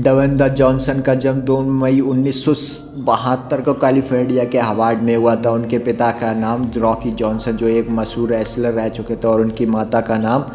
Dwayne the Johnson का जन्म 2 मई 1972 को कैलिफोर्निया के हार्वर्ड में हुआ था। उनके पिता का नाम रॉकी जॉनसन जो एक मशहूर रेसलर रह चुके थे, और उनकी माता का नाम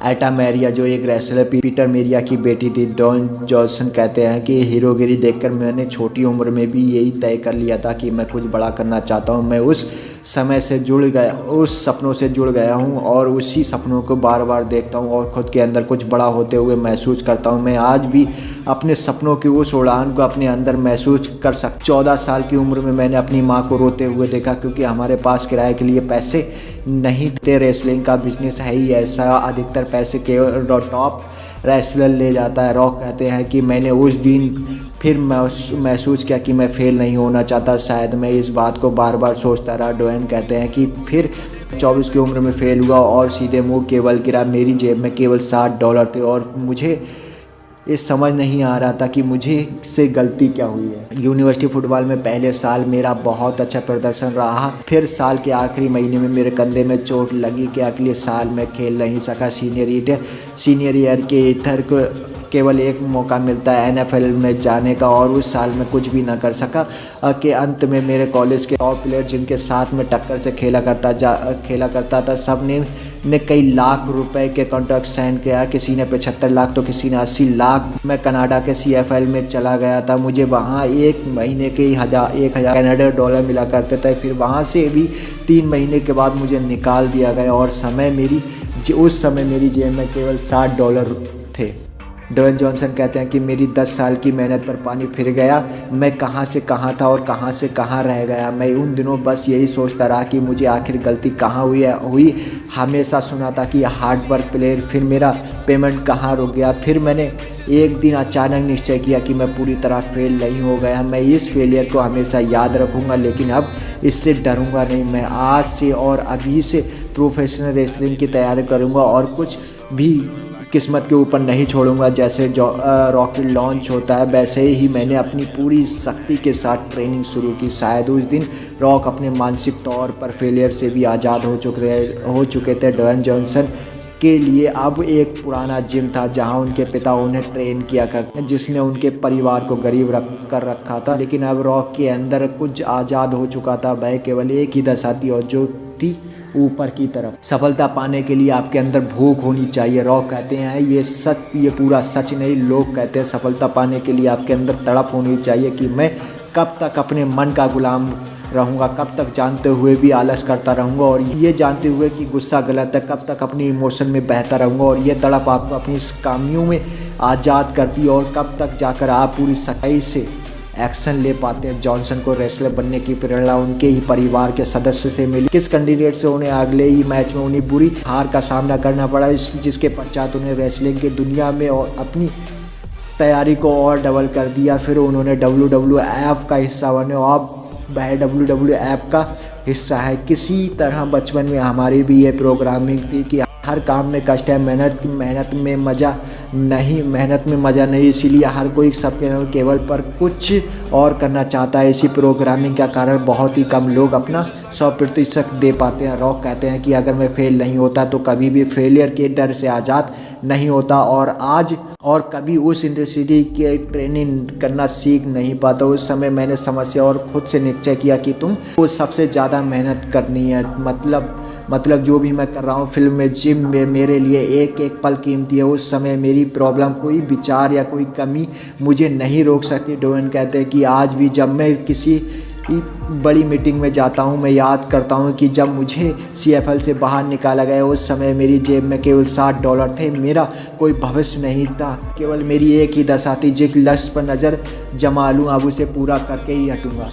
एटा मैरिया जो एक रेसलर पीटर मैरिया की बेटी थी। ड्वेन जॉनसन कहते हैं कि हीरोगिरी देखकर मैंने छोटी उम्र में भी यही तय कर लिया था कि मैं कुछ बड़ा करना चाहता हूं। मैं उस समय से जुड़ गया, उस सपनों से जुड़ गया हूं और उसी सपनों को बार बार देखता हूं और खुद के अंदर कुछ बड़ा होते हुए महसूस करता हूं। मैं आज भी अपने सपनों की उस उड़ान को अपने अंदर महसूस कर सकता। 14 साल की उम्र में मैंने अपनी माँ को रोते हुए देखा, क्योंकि हमारे पास किराए के लिए पैसे नहीं थे। रेसलिंग का बिजनेस है ही ऐसा, अधिकतर पैसे केवल टॉप रेसलर ले जाता है। रॉक कहते हैं कि मैंने उस दिन फिर महसूस किया कि मैं फेल नहीं होना चाहता। शायद मैं इस बात को बार बार सोचता रहा। ड्वेन कहते हैं कि फिर 24 की उम्र में फेल हुआ और सीधे मुंह केवल गिरा। मेरी जेब में केवल $60 थे और मुझे इस समझ नहीं आ रहा था कि मुझे से गलती क्या हुई है। यूनिवर्सिटी फुटबॉल में पहले साल मेरा बहुत अच्छा प्रदर्शन रहा। फिर साल के आखिरी महीने में मेरे कंधे में चोट लगी कि अगले साल मैं खेल नहीं सका। सीनियर ईयर के इधर को केवल एक मौका मिलता है NFL में जाने का, और उस साल में कुछ भी ना कर सका। के अंत में मेरे कॉलेज के टॉप प्लेयर जिनके साथ में टक्कर से खेला करता था, सब ने कई लाख रुपए के कॉन्ट्रैक्ट साइन किया। किसी ने 75 लाख तो किसी ने 80 लाख। मैं कनाडा के CFL में चला गया था। मुझे वहाँ एक महीने के 1,000 कनाडा डॉलर मिला करते थे। फिर वहाँ से भी 3 महीने के बाद मुझे निकाल दिया गया और उस समय मेरी जेब में केवल $60 थे। ड्वेन जॉनसन कहते हैं कि मेरी 10 साल की मेहनत पर पानी फिर गया। मैं कहाँ से कहाँ था और कहाँ से कहाँ रह गया। मैं उन दिनों बस यही सोचता रहा कि मुझे आखिर गलती कहाँ हुई। हमेशा सुना था कि हार्ड वर्क प्लेयर, फिर मेरा पेमेंट कहाँ रुक गया। फिर मैंने एक दिन अचानक निश्चय किया कि मैं पूरी तरह फेल नहीं हो गया। मैं इस फेलियर को हमेशा याद रखूँगा, लेकिन अब इससे डरूँगा नहीं। मैं आज से और अभी से प्रोफेशनल रेसलिंग की तैयारी करूँगा और कुछ भी किस्मत के ऊपर नहीं छोड़ूंगा। जैसे रॉकेट लॉन्च होता है, वैसे ही मैंने अपनी पूरी शक्ति के साथ ट्रेनिंग शुरू की। शायद उस दिन रॉक अपने मानसिक तौर पर फेलियर से भी आज़ाद हो चुके थे। ड्वेन जॉनसन के लिए अब एक पुराना जिम था जहां उनके पिता उन्हें ट्रेन किया करते, जिसने उनके परिवार को गरीब कर रखा था। लेकिन अब रॉक के अंदर कुछ आज़ाद हो चुका था। वह केवल एक ही दशा थी और जो थी ऊपर की तरफ। सफलता पाने के लिए आपके अंदर भूख होनी चाहिए। रॉक कहते हैं ये पूरा सच नहीं। लोग कहते हैं सफलता पाने के लिए आपके अंदर तड़प होनी चाहिए कि मैं कब तक अपने मन का गुलाम रहूँगा, कब तक जानते हुए भी आलस करता रहूँगा, और ये जानते हुए कि गुस्सा गलत है, कब तक अपनी इमोशन में बहता रहूँगा। और ये तड़प आपको अपनी कामियों में आज़ाद करती है, और कब तक जाकर आप पूरी सच्चाई से एक्शन ले पाते हैं। जॉनसन को रेसलर बनने की प्रेरणा उनके ही परिवार के सदस्य से मिली। किस कैंडिडेट से उन्हें अगले ही मैच में उन्हें बुरी हार का सामना करना पड़ा, जिसके पश्चात उन्हें रेसलिंग की दुनिया में और अपनी तैयारी को और डबल कर दिया। फिर उन्होंने WWF का हिस्सा बने और वह WWF का हिस्सा है। किसी तरह बचपन में हमारी भी ये प्रोग्रामिंग थी कि हर काम में कष्ट है, मेहनत में मज़ा नहीं। इसीलिए हर कोई सबके केवल पर कुछ और करना चाहता है। इसी प्रोग्रामिंग का कारण बहुत ही कम लोग अपना 100% दे पाते हैं। रॉक कहते हैं कि अगर मैं फेल नहीं होता तो कभी भी फेलियर के डर से आज़ाद नहीं होता, और कभी उस इंडस्ट्री की ट्रेनिंग करना सीख नहीं पाता। उस समय मैंने समस्या और खुद से निश्चय किया कि तुमको सबसे ज़्यादा मेहनत करनी है। मतलब जो भी मैं कर रहा हूँ फिल्म में, जिम में, मेरे लिए एक एक पल कीमती है। उस समय मेरी प्रॉब्लम, कोई विचार या कोई कमी मुझे नहीं रोक सकती। ड्वेन कहते हैं कि आज भी जब मैं किसी बड़ी मीटिंग में जाता हूं, मैं याद करता हूं कि जब मुझे CFL से बाहर निकाला गया, उस समय मेरी जेब में केवल $60 थे। मेरा कोई भविष्य नहीं था, केवल मेरी एक ही दशा थी, जिस लक्ष्य पर नज़र जमा लूँ अब उसे पूरा करके ही हटूँगा।